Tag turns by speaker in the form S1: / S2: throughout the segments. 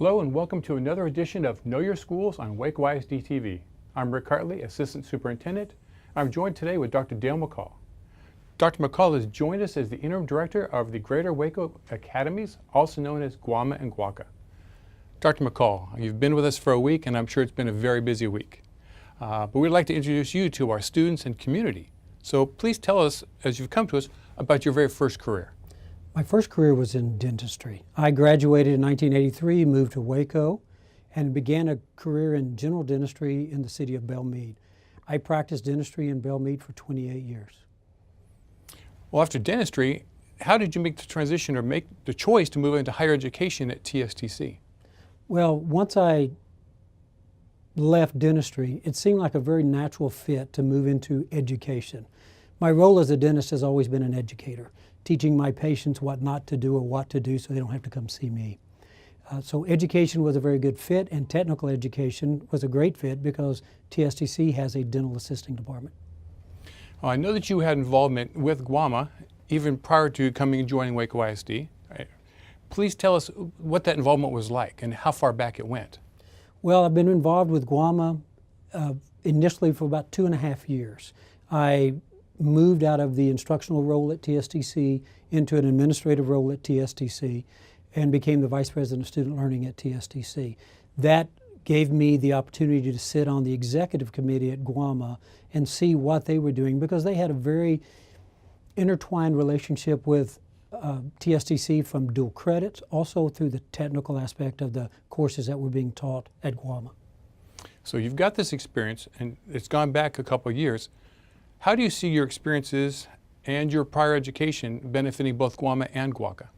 S1: Hello and welcome to another edition of Know Your Schools on Waco ISD TV. I'm Rick Hartley, Assistant Superintendent. I'm joined today with Dr. Dale McCall. Dr. McCall has joined us as the Interim Director of the Greater Waco Academies, also known as Guam and Guaca. Dr. McCall, you've been with us for a week and I'm sure it's been a very busy week. But we'd like to introduce you to our students and community. So please tell us, as you've come to us, about your very first career.
S2: My first career was in dentistry. I graduated in 1983, moved to Waco, and began a career in general dentistry in the city of Belmead. I practiced dentistry in Belmead for 28 years.
S1: Well, after dentistry, how did you make the transition or make the choice to move into higher education at TSTC?
S2: Well, once I left dentistry, it seemed like a very natural fit to move into education. My role as a dentist has always been an educator, teaching my patients what not to do or what to do so they don't have to come see me. So education was a very good fit, and technical education was a great fit because TSTC has a dental assisting department.
S1: Well, I know that you had involvement with Guam even prior to coming and joining Waco ISD. Please tell us what that involvement was like and how far back it went.
S2: Well, I've been involved with Guam initially for about 2.5 years. I moved out of the instructional role at TSTC into an administrative role at TSTC and became the Vice President of Student Learning at TSTC. That gave me the opportunity to sit on the executive committee at Guam and see what they were doing, because they had a very intertwined relationship with TSTC from dual credits, also through the technical aspect of the courses that were being taught at Guam.
S1: So you've got this experience, and it's gone back a couple of years. How do you see your experiences and your prior education benefiting both Guam and Guaca?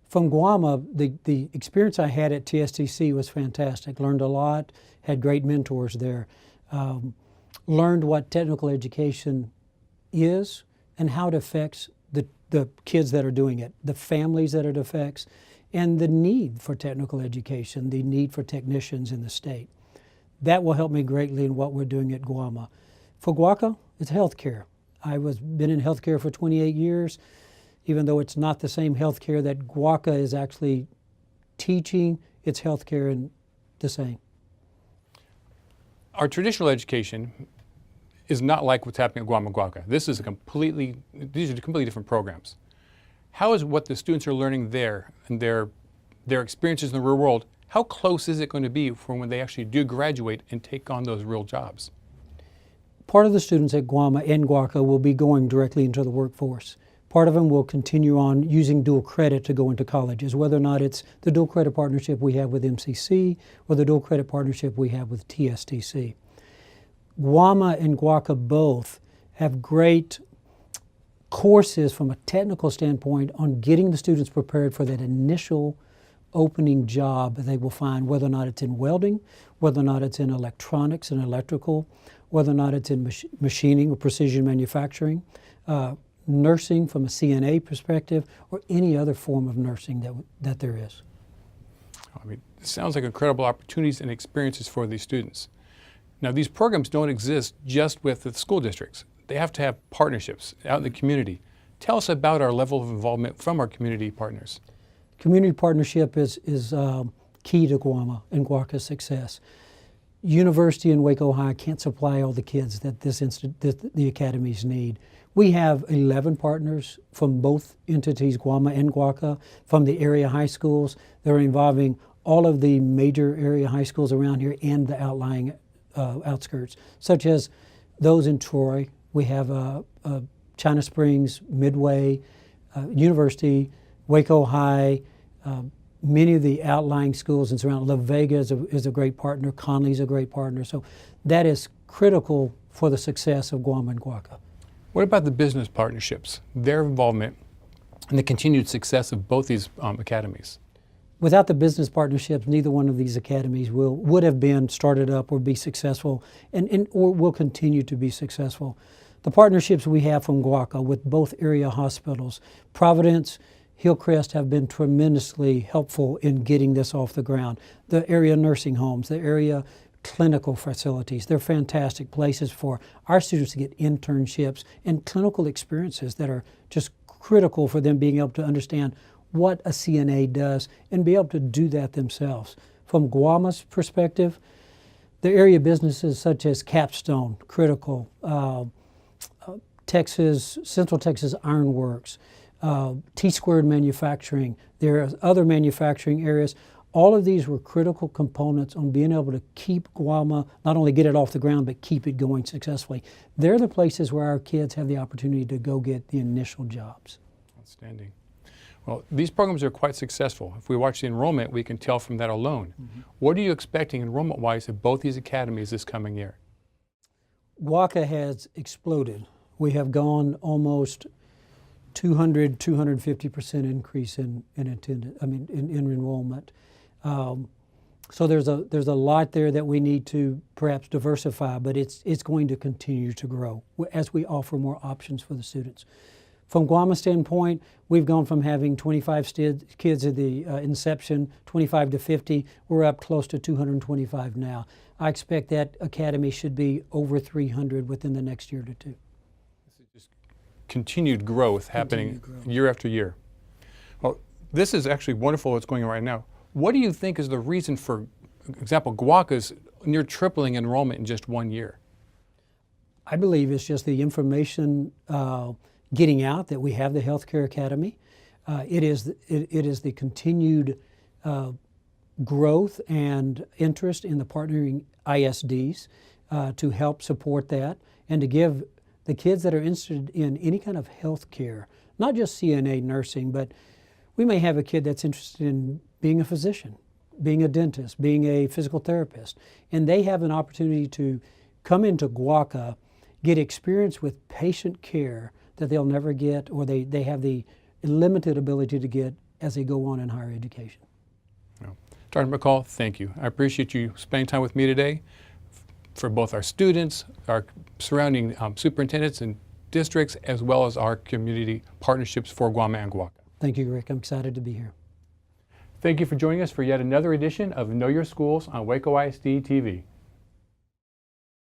S2: From Guam, the experience I had at TSTC was fantastic. Learned a lot, had great mentors there. Learned what technical education is and how it affects the kids that are doing it, the families that it affects, and the need for technical education, the need for technicians in the state. That will help me greatly in what we're doing at Guam. For Guaca, it's healthcare. Been in healthcare for 28 years, even though it's not the same healthcare that Guaca is actually teaching, it's healthcare and the same.
S1: Our traditional education is not like what's happening at Guam and Guaca. These are completely different programs. How is what the students are learning there and their experiences in the real world, how close is it going to be for when they actually do graduate and take on those real jobs?
S2: Part of the students at Guam and Guaca will be going directly into the workforce. Part of them will continue on using dual credit to go into colleges, whether or not it's the dual credit partnership we have with MCC or the dual credit partnership we have with TSTC. Guam and Guaca both have great courses from a technical standpoint on getting the students prepared for that initial opening job they will find, whether or not it's in welding, whether or not it's in electronics and electrical, whether or not it's in machining or precision manufacturing, nursing from a CNA perspective, or any other form of nursing that there is.
S1: I mean, it sounds like incredible opportunities and experiences for these students. Now, these programs don't exist just with the school districts. They have to have partnerships out in the community. Tell us about our level of involvement from our community partners.
S2: Community partnership is key to Guam and Guaca's success. University in Waco High can't supply all the kids that the academies need. We have 11 partners from both entities, Guam and Guaca, from the area high schools. They're involving all of the major area high schools around here and the outlying outskirts, such as those in Troy. We have China Springs, Midway, University, Waco High, many of the outlying schools and surrounding. La Vega is a great partner. Conley's a great partner. So that is critical for the success of Guam and Guaca.
S1: What about the business partnerships, their involvement in the continued success of both these academies?
S2: Without the business partnerships, neither one of these academies would have been started up or be successful or will continue to be successful. The partnerships we have from Guaca with both area hospitals, Providence, Hillcrest, have been tremendously helpful in getting this off the ground. The area nursing homes, the area clinical facilities, they're fantastic places for our students to get internships and clinical experiences that are just critical for them being able to understand what a CNA does and be able to do that themselves. From Guam's perspective, the area businesses such as Capstone, Critical, Central Texas Iron Works, T-Squared Manufacturing, there are other manufacturing areas. All of these were critical components on being able to keep Guam, not only get it off the ground, but keep it going successfully. They're the places where our kids have the opportunity to go get the initial jobs.
S1: Outstanding. Well, these programs are quite successful. If we watch the enrollment, we can tell from that alone. What are you expecting enrollment-wise at both these academies this coming year?
S2: Waco has exploded. We have gone almost 250% increase in attendance. In enrollment. So there's a lot there that we need to perhaps diversify, but it's going to continue to grow as we offer more options for the students. From Guam's standpoint, we've gone from having 25 kids at the inception, 25 to 50. We're up close to 225 now. I expect that academy should be over 300 within the next year or two.
S1: This is just continued growth happening year after year. Well, this is actually wonderful what's going on right now. What do you think is the reason for example, Waco's near tripling enrollment in just 1 year?
S2: I believe it's just the information getting out that we have the Healthcare Academy. It is the continued growth and interest in the partnering ISDs to help support that and to give the kids that are interested in any kind of health care, not just CNA nursing, but we may have a kid that's interested in being a physician, being a dentist, being a physical therapist, and they have an opportunity to come into Waco, get experience with patient care that they'll never get or they have the limited ability to get as they go on in higher education.
S1: Well, Dr. McCall, thank you. I appreciate you spending time with me today for both our students, our surrounding superintendents and districts, as well as our community partnerships for Guam and Waco.
S2: Thank you, Rick. I'm excited to be here.
S1: Thank you for joining us for yet another edition of Know Your Schools on Waco ISD TV.